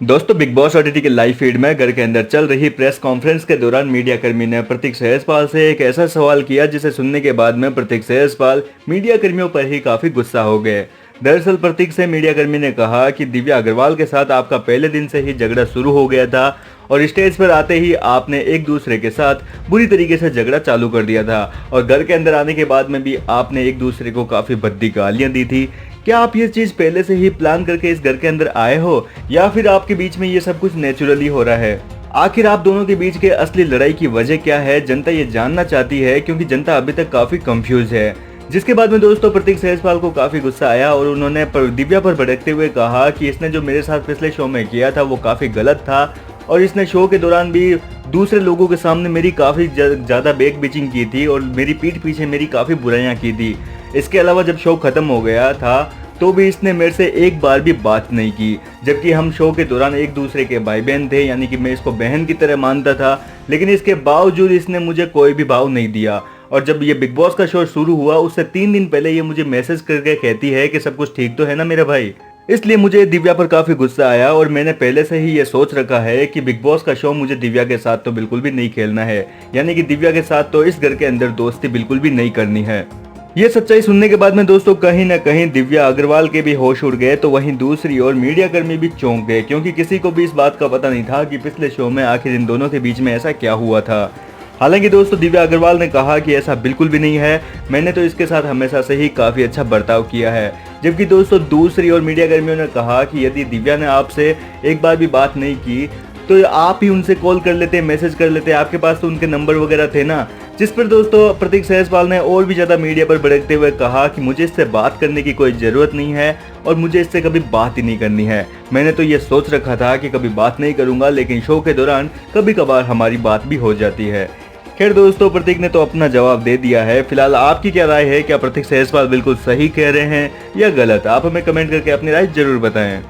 दोस्तों, big boss OTT के live feed में घर के अंदर चल रही प्रेस कॉन्फ्रेंस के दौरान मीडिया कर्मी ने प्रतीक सहजपाल से एक ऐसा सवाल किया जिसे सुनने के बाद में प्रतीक सहजपाल मीडिया कर्मियों पर ही काफी गुस्सा हो गए। दरअसल प्रतीक से मीडिया कर्मी ने कहा कि दिव्या अग्रवाल के साथ आपका पहले दिन से ही झगड़ा शुरू हो गया था और स्टेज पर आते ही आपने एक दूसरे के साथ बुरी तरीके से झगड़ा चालू कर दिया था और घर के अंदर आने के बाद में भी आपने एक दूसरे को काफी भद्दी गालियां दी थी। क्या आप ये चीज पहले से ही प्लान करके इस घर के अंदर आए हो या फिर आपके बीच में ये सब कुछ नेचुरली हो रहा है? आखिर आप दोनों के बीच के असली लड़ाई की वजह क्या है? जनता ये जानना चाहती है क्योंकि जनता अभी तक काफी कंफ्यूज है। जिसके बाद में दोस्तों प्रतीक सहजपाल को काफी गुस्सा आया और उन्होंने दिव्या पर भड़कते हुए कहा कि इसने जो मेरे साथ पिछले शो में किया था वो काफी गलत था और इसने शो के दौरान भी दूसरे लोगों के सामने मेरी काफी ज्यादा बैक बिचिंग की थी और मेरी पीठ पीछे मेरी काफी बुराइयां की थी। इसके अलावा जब शो खत्म हो गया था तो भी इसने मेरे से एक बार भी बात नहीं की, जबकि हम शो के दौरान एक दूसरे के भाई बहन थे, यानी कि मैं इसको बहन की तरह मानता था, लेकिन इसके बावजूद इसने मुझे कोई भी भाव नहीं दिया। और जब ये बिग बॉस का शो शुरू हुआ उससे 3 दिन पहले ये मुझे मैसेज करके कहती है कि सब कुछ ठीक तो है ना मेरे भाई। इसलिए मुझे दिव्या पर काफी गुस्सा आया और मैंने पहले से ही ये सोच रखा है कि बिग बॉस का शो मुझे दिव्या के साथ तो बिल्कुल भी नहीं खेलना है, यानी कि दिव्या के साथ तो इस घर के अंदर दोस्ती बिल्कुल भी नहीं करनी है। ये सच्चाई सुनने के बाद में दोस्तों कहीं ना कहीं दिव्या अग्रवाल के भी होश उड़ गए, तो वहीं दूसरी ओर मीडिया कर्मी भी चौंक गए क्योंकि किसी को भी इस बात का पता नहीं था कि पिछले शो में आखिर इन दोनों के बीच में ऐसा क्या हुआ था। हालांकि दोस्तों दिव्या अग्रवाल ने कहा कि ऐसा बिल्कुल भी नहीं है, मैंने तो इसके साथ हमेशा से ही काफी अच्छा बर्ताव किया है। जबकि दोस्तों दूसरी ओर मीडिया कर्मियों ने कहा कि यदि दिव्या ने आपसे एक बार भी बात नहीं की तो आप ही उनसे कॉल कर लेते, मैसेज कर लेते, आपके पास तो उनके नंबर वगैरह थे ना। जिस पर दोस्तों प्रतीक सहजपाल ने और भी ज्यादा मीडिया पर भड़कते हुए कहा कि मुझे इससे बात करने की कोई जरूरत नहीं है और मुझे इससे कभी बात ही नहीं करनी है। मैंने तो ये सोच रखा था कि कभी बात नहीं करूंगा, लेकिन शो के दौरान कभी कभार हमारी बात भी हो जाती है। खैर दोस्तों प्रतीक ने तो अपना जवाब दे दिया है। फिलहाल आपकी क्या राय है? क्या प्रतीक सहजपाल बिल्कुल सही कह रहे हैं या गलत? आप हमें कमेंट करके अपनी राय जरूर बताएं।